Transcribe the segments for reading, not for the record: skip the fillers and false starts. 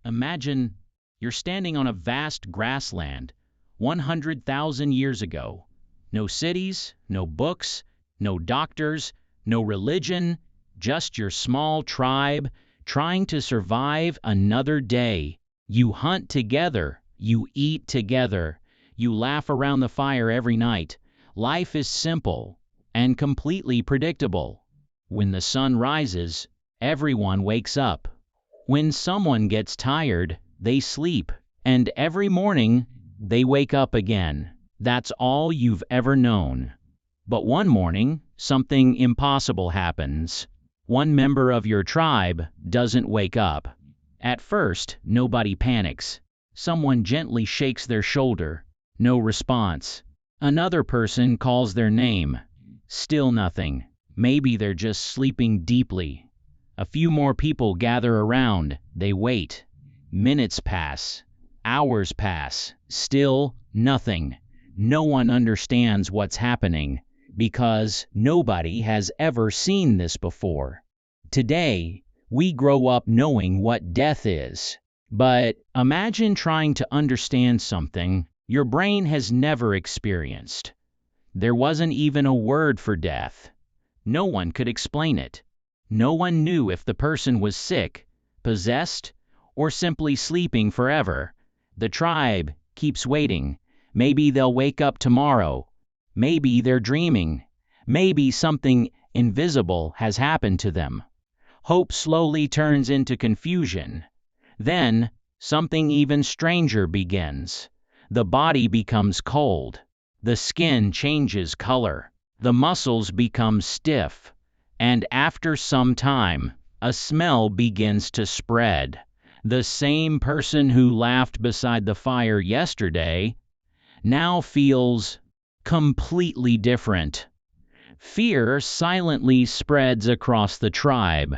Imagine you're standing on a vast grassland 100,000 years ago. No cities, no books, no doctors, no religion, just your small tribe trying to survive another day. You hunt together, you eat together, you laugh around the fire every night. Life is simple and completely predictable. When the sun rises, everyone wakes up. When someone gets tired, they sleep. And every morning, they wake up again. That's all you've ever known. But one morning, something impossible happens. One member of your tribe doesn't wake up. At first, nobody panics. Someone gently shakes their shoulder. No response. Another person calls their name. Still nothing. Maybe they're just sleeping deeply. A few more people gather around. They wait. Minutes pass. Hours pass. Still nothing. No one understands what's happening because nobody has ever seen this before. Today, we grow up knowing what death is. But imagine trying to understand something your brain has never experienced. There wasn't even a word for death. No one could explain it. No one knew if the person was sick, possessed, or simply sleeping forever. The tribe keeps waiting. Maybe they'll wake up tomorrow. Maybe they're dreaming. Maybe something invisible has happened to them. Hope slowly turns into confusion. Then, something even stranger begins. The body becomes cold. The skin changes color. The muscles become stiff. And after some time, a smell begins to spread. The same person who laughed beside the fire yesterday now feels completely different. Fear silently spreads across the tribe.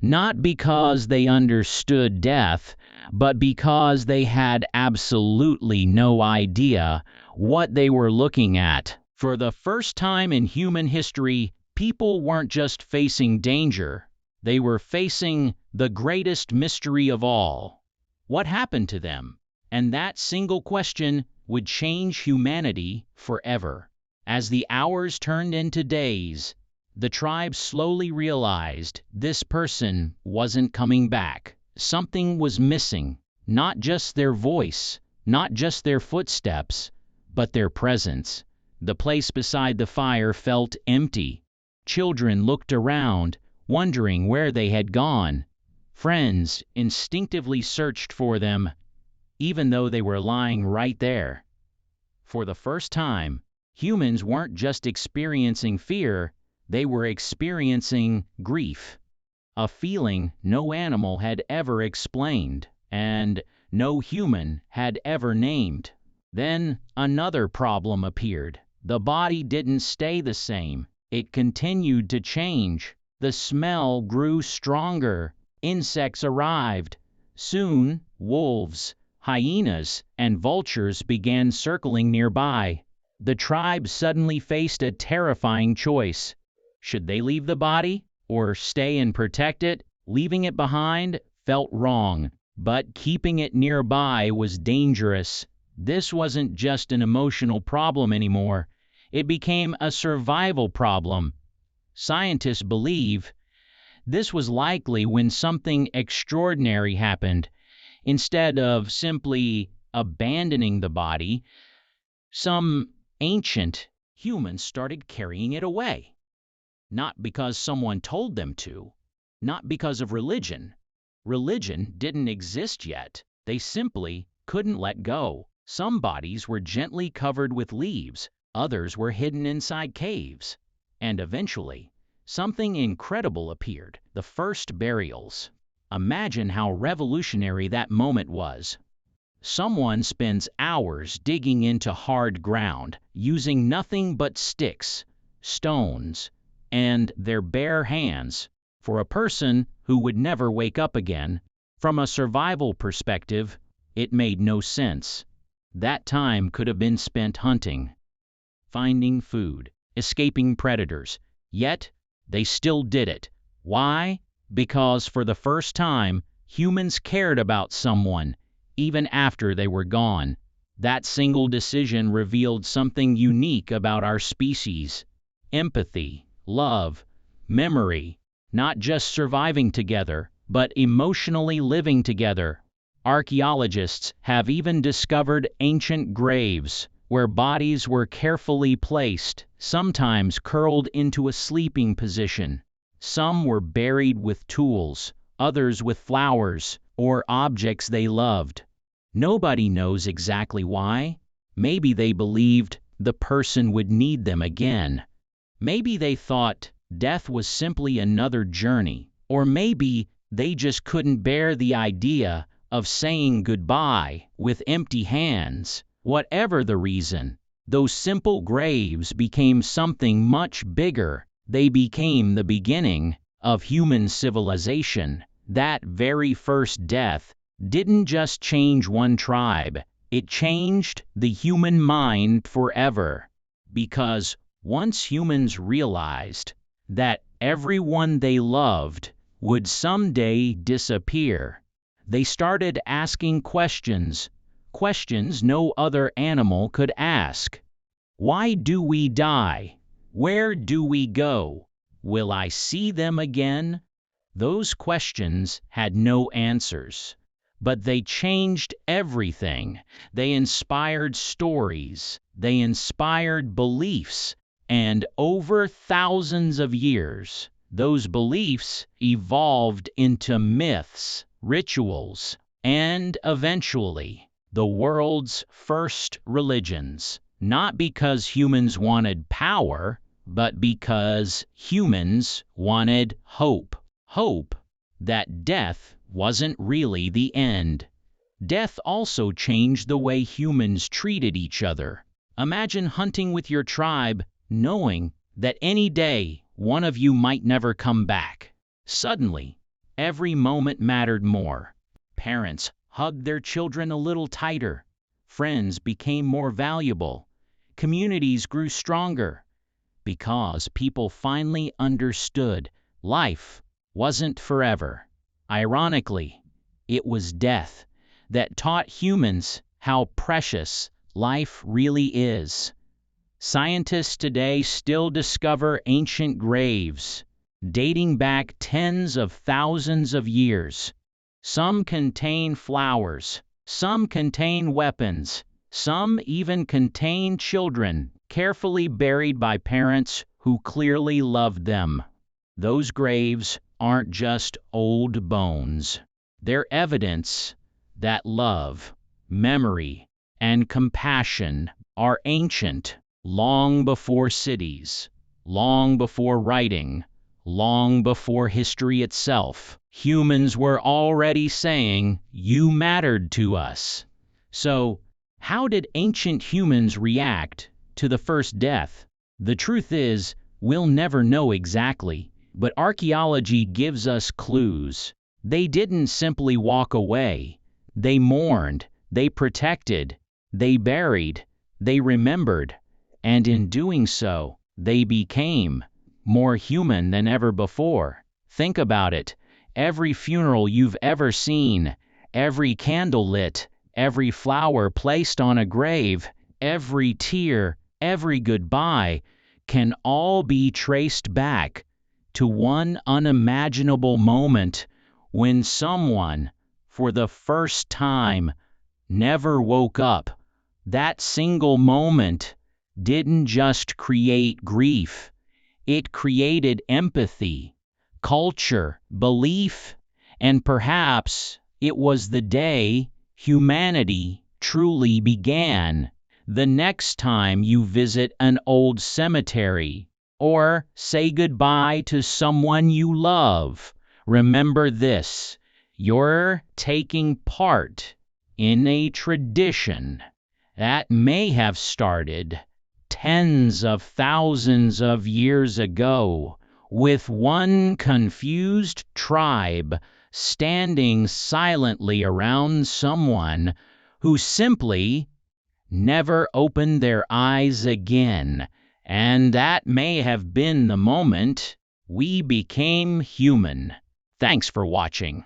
Not because they understood death, but because they had absolutely no idea what they were looking at. For the first time in human history, people weren't just facing danger, they were facing the greatest mystery of all. What happened to them? And that single question would change humanity forever. As the hours turned into days, the tribe slowly realized this person wasn't coming back. Something was missing. Not just their voice, not just their footsteps, but their presence. The place beside the fire felt empty. Children looked around, wondering where they had gone. Friends instinctively searched for them, even though they were lying right there. For the first time, humans weren't just experiencing fear, they were experiencing grief. A feeling no animal had ever explained, and no human had ever named. Then another problem appeared. The body didn't stay the same. It continued to change. The smell grew stronger. Insects arrived. Soon, wolves, hyenas, and vultures began circling nearby. The tribe suddenly faced a terrifying choice. Should they leave the body or stay and protect it? Leaving it behind felt wrong, but keeping it nearby was dangerous. This wasn't just an emotional problem anymore. It became a survival problem. Scientists believe this was likely when something extraordinary happened. Instead of simply abandoning the body, some ancient humans started carrying it away. Not because someone told them to, not because of religion. Religion didn't exist yet. They simply couldn't let go. Some bodies were gently covered with leaves, others were hidden inside caves. And eventually, something incredible appeared: the first burials. Imagine how revolutionary that moment was. Someone spends hours digging into hard ground, using nothing but sticks, stones, and their bare hands. For a person who would never wake up again, from a survival perspective, it made no sense. That time could have been spent hunting, finding food, escaping predators. Yet, they still did it. Why? Because for the first time, Humans cared about someone, even after they were gone. That single decision revealed something unique about our species: empathy, love, memory, not just surviving together, but emotionally living together. Archaeologists have even discovered ancient graves where bodies were carefully placed, sometimes curled into a sleeping position. Some were buried with tools, others with flowers or objects they loved. Nobody knows exactly why. Maybe they believed the person would need them again. Maybe they thought death was simply another journey. Or maybe they just couldn't bear the idea of saying goodbye with empty hands. Whatever the reason, those simple graves became something much bigger. They became the beginning of human civilization. That very first death didn't just change one tribe, it changed the human mind forever. Because once humans realized that everyone they loved would someday disappear, they started asking questions, questions no other animal could ask. Why do we die? Where do we go? Will I see them again? Those questions had no answers, but they changed everything. They inspired stories, they inspired beliefs, and over thousands of years, those beliefs evolved into myths, rituals, and eventually, the world's first religions. Not because humans wanted power, but because humans wanted hope. Hope that death wasn't really the end. Death also changed the way humans treated each other. Imagine hunting with your tribe, knowing that any day one of you might never come back. Suddenly, every moment mattered more. Parents hugged their children a little tighter. Friends became more valuable. Communities grew stronger. Because people finally understood life wasn't forever. Ironically, it was death that taught humans how precious life really is. Scientists today still discover ancient graves, dating back tens of thousands of years. Some contain flowers, some contain weapons, some even contain children, carefully buried by parents who clearly loved them. Those graves aren't just old bones. They're evidence that love, memory, and compassion are ancient, long before cities, long before writing, long before history itself. Humans were already saying, "You mattered to us." So, how did ancient humans react to the first death? The truth is, we'll never know exactly, but archaeology gives us clues. They didn't simply walk away. They mourned, they protected, they buried, they remembered, and in doing so, they became more human than ever before. Think about it. Every funeral you've ever seen, every candle lit, every flower placed on a grave, every tear, every goodbye, can all be traced back to one unimaginable moment when someone, for the first time, never woke up. That single moment didn't just create grief, it created empathy, culture, belief, and perhaps it was the day humanity truly began. The next time you visit an old cemetery or say goodbye to someone you love, remember this: you're taking part in a tradition that may have started tens of thousands of years ago, with one confused tribe standing silently around someone who simply never opened their eyes again. And that may have been the moment we became human. Thanks for watching.